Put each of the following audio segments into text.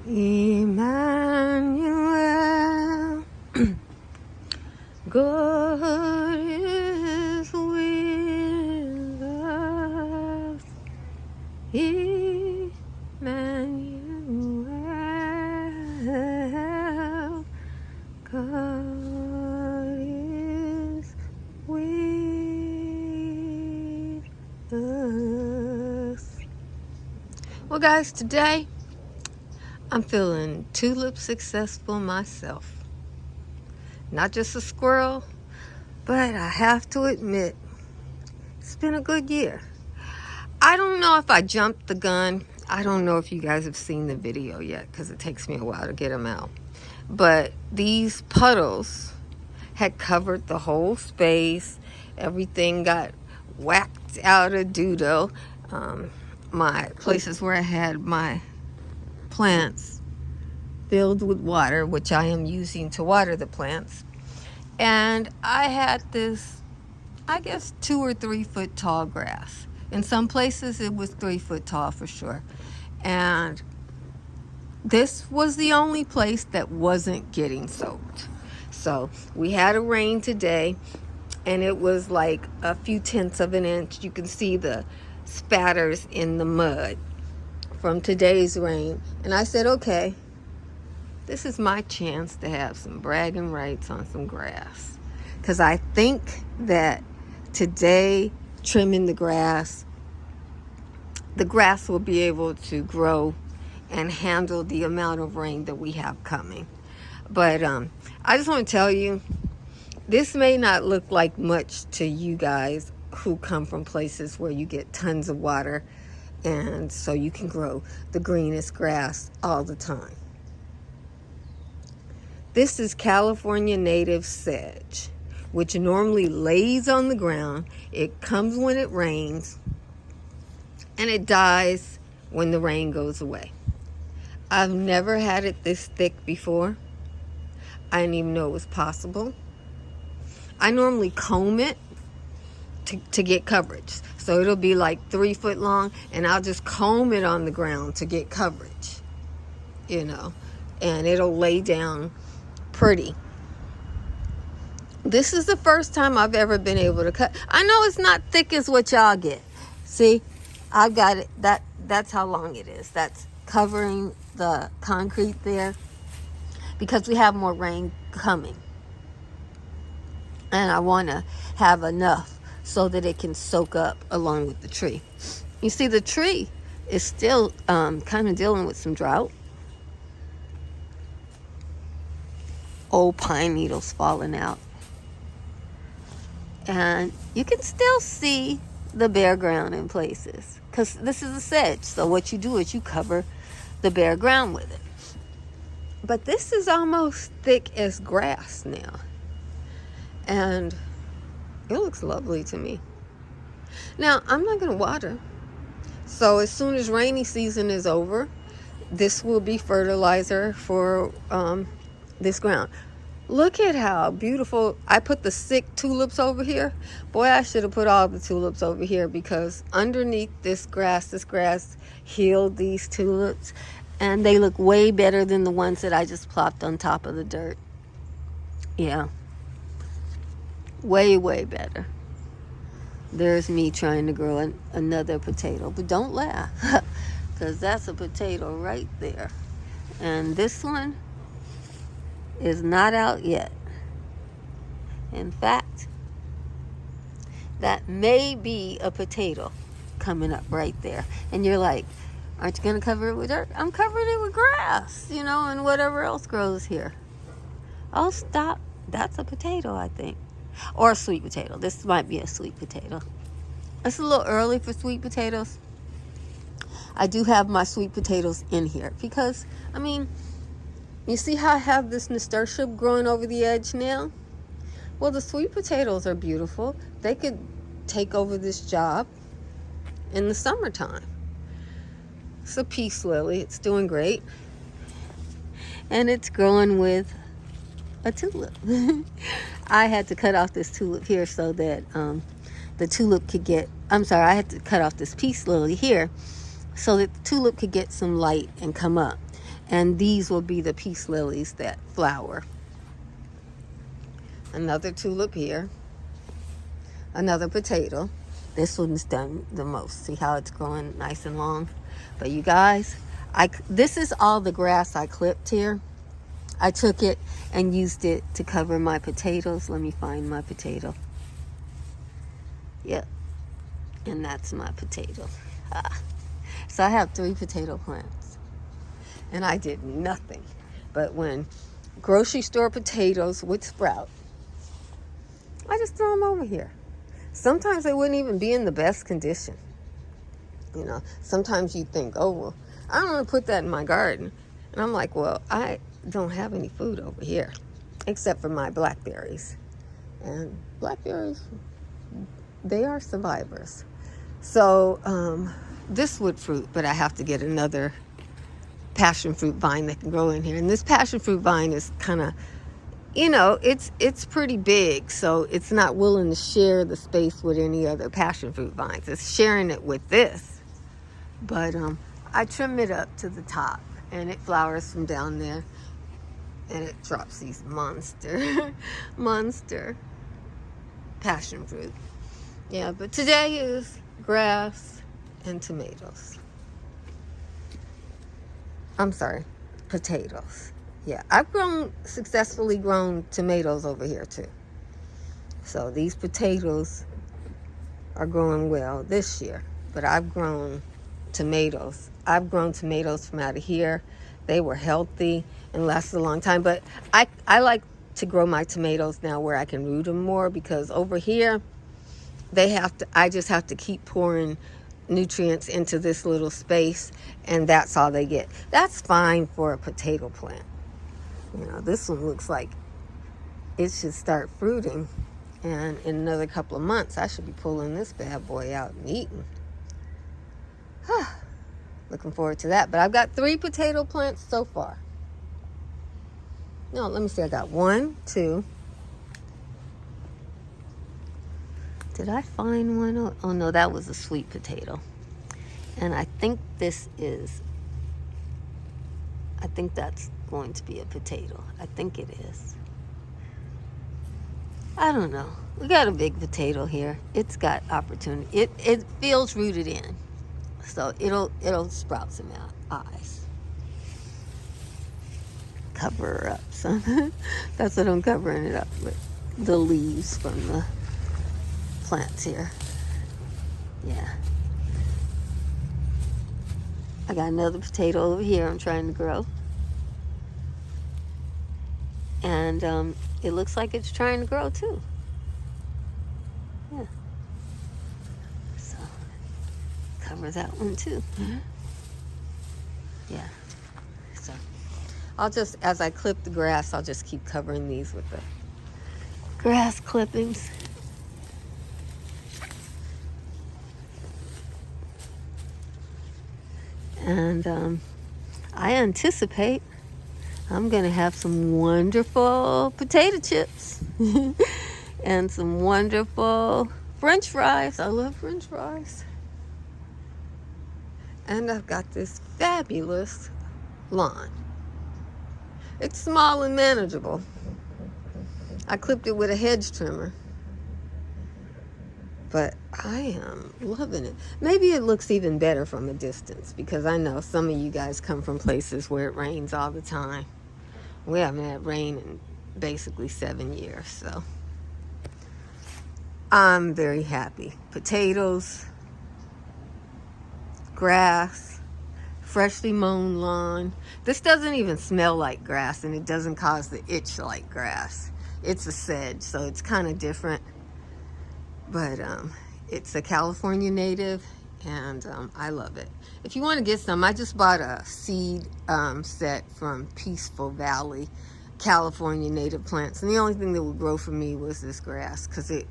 Emmanuel, God is with us. Emmanuel, God is with us. Well, guys, today I'm feeling tulip successful myself. Not just a squirrel, but I have to admit, it's been a good year. I don't know if I jumped the gun. I don't know if you guys have seen the video yet because it takes me a while to get them out. But these puddles had covered the whole space. Everything got whacked out of doodle. My places where I had my plants filled with water, which I am using to water the plants. And I had this, I guess, 2 or 3 foot tall grass. In some places it was 3 foot tall for sure. And this was the only place that wasn't getting soaked. So we had a rain today and it was like a few tenths of an inch. You can see the spatters in the mud from today's rain. And I said, okay, this is my chance to have some bragging rights on some grass. Because I think that today, trimming the grass will be able to grow and handle the amount of rain that we have coming. But I just want to tell you, this may not look like much to you guys who come from places where you get tons of water and so you can grow the greenest grass all the time. This is California native sedge, which normally lays on the ground. It comes when it rains, and it dies when the rain goes away. I've never had it this thick before. I didn't even know it was possible. I normally comb it to get coverage. So it'll be like 3 foot long, and I'll just comb it on the ground to get coverage, and it'll lay down pretty. This is the first time I've ever been able to cut. I know it's not thick as what y'all get. See, I've got it. That's how long it is. That's covering the concrete there because we have more rain coming. And I want to have enough so that it can soak up along with the tree. You see, the tree is still kind of dealing with some drought. Old pine needles falling out. And you can still see the bare ground in places because this is a sedge. So what you do is you cover the bare ground with it. But this is almost thick as grass now. And it looks lovely to me. Now, I'm not going to water. So as soon as rainy season is over, this will be fertilizer for this ground. Look at how beautiful. I put the sick tulips over here. Boy, I should have put all the tulips over here because underneath this grass healed these tulips. And they look way better than the ones that I just plopped on top of the dirt. Yeah. Way, way better. There's me trying to grow another potato. But don't laugh, because that's a potato right there. And this one is not out yet. In fact, that may be a potato coming up right there. And you're like, aren't you going to cover it with dirt? I'm covering it with grass, and whatever else grows here. Oh, stop. That's a potato, I think. Or a sweet potato. This might be a sweet potato. It's a little early for sweet potatoes. I do have my sweet potatoes in here because, you see how I have this nasturtium growing over the edge now? Well, the sweet potatoes are beautiful. They could take over this job in the summertime. It's a peace lily. It's doing great. And it's growing with a tulip. I had to cut off this tulip here so that the tulip could get, I had to cut off this peace lily here so that the tulip could get some light and come up. And these will be the peace lilies that flower. Another tulip here. Another potato. This one's done the most. See how it's growing nice and long? But you guys, this is all the grass I clipped here. I took it and used it to cover my potatoes. Let me find my potato. Yep. And that's my potato. So I have 3 potato plants. And I did nothing. But when grocery store potatoes would sprout, I just throw them over here. Sometimes they wouldn't even be in the best condition. You know, sometimes you think, oh, well, I don't want to put that in my garden. And I'm like, well, I don't have any food over here except for my blackberries. And blackberries, they are survivors. So this wood fruit, but I have to get another passion fruit vine that can grow in here. And this passion fruit vine is kind of, you know, it's pretty big, so it's not willing to share the space with any other passion fruit vines. It's sharing it with this. But I trim it up to the top, and it flowers from down there, and it drops these monster passion fruit. Yeah, but today is grass and tomatoes. I'm sorry, potatoes. Yeah, I've successfully grown tomatoes over here too. So these potatoes are growing well this year, but I've grown tomatoes. I've grown tomatoes from out of here. They were healthy and lasted a long time, but I like to grow my tomatoes now where I can root them more, because over here I just have to keep pouring nutrients into this little space, and that's all they get. That's fine for a potato plant. You know, this one looks like it should start fruiting, and in another couple of months I should be pulling this bad boy out and eating. Looking forward to that. But I've got 3 potato plants so far. No, let me see. I got 1, 2. Did I find one? Oh no, that was a sweet potato. And I think that's going to be a potato. I think it is. I don't know. We got a big potato here. It's got opportunity. It feels rooted in. So it'll sprout some eyes. Cover her up, son. That's what I'm covering it up with. The leaves from the plants here. Yeah. I got another potato over here I'm trying to grow. And it looks like it's trying to grow too. Yeah. So, cover that one too. Yeah. So, I'll just, as I clip the grass, I'll just keep covering these with the grass clippings. And I anticipate I'm going to have some wonderful potato chips and some wonderful French fries. I love French fries. And I've got this fabulous lawn. It's small and manageable. I clipped it with a hedge trimmer. But I am loving it. Maybe it looks even better from a distance, because I know some of you guys come from places where it rains all the time. We haven't had rain in basically 7 years, so I'm very happy. Potatoes, grass, freshly mown lawn. This doesn't even smell like grass, and it doesn't cause the itch like grass. It's a sedge, so it's kind of different. But it's a California native, and I love it. If you want to get some, I just bought a seed set from Peaceful Valley, California native plants. And the only thing that would grow for me was this grass, because it,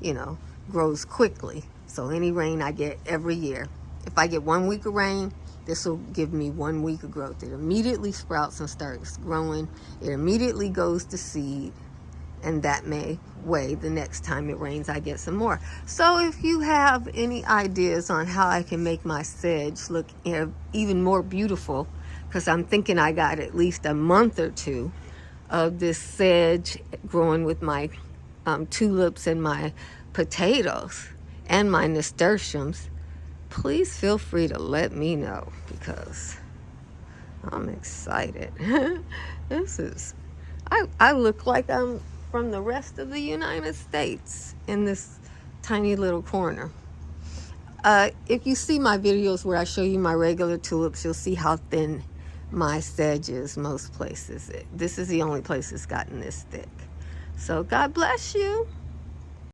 you know, grows quickly. So any rain I get every year. If I get 1 week of rain, this will give me 1 week of growth. It immediately sprouts and starts growing. It immediately goes to seed. And that way, the next time it rains, I get some more. So if you have any ideas on how I can make my sedge look even more beautiful, because I'm thinking I got at least a month or two of this sedge growing with my tulips and my potatoes and my nasturtiums, please feel free to let me know, because I'm excited. This is, I look like I'm from the rest of the United States in this tiny little corner. If you see my videos where I show you my regular tulips, you'll see how thin my sedge is most places. This is the only place it's gotten this thick. So God bless you.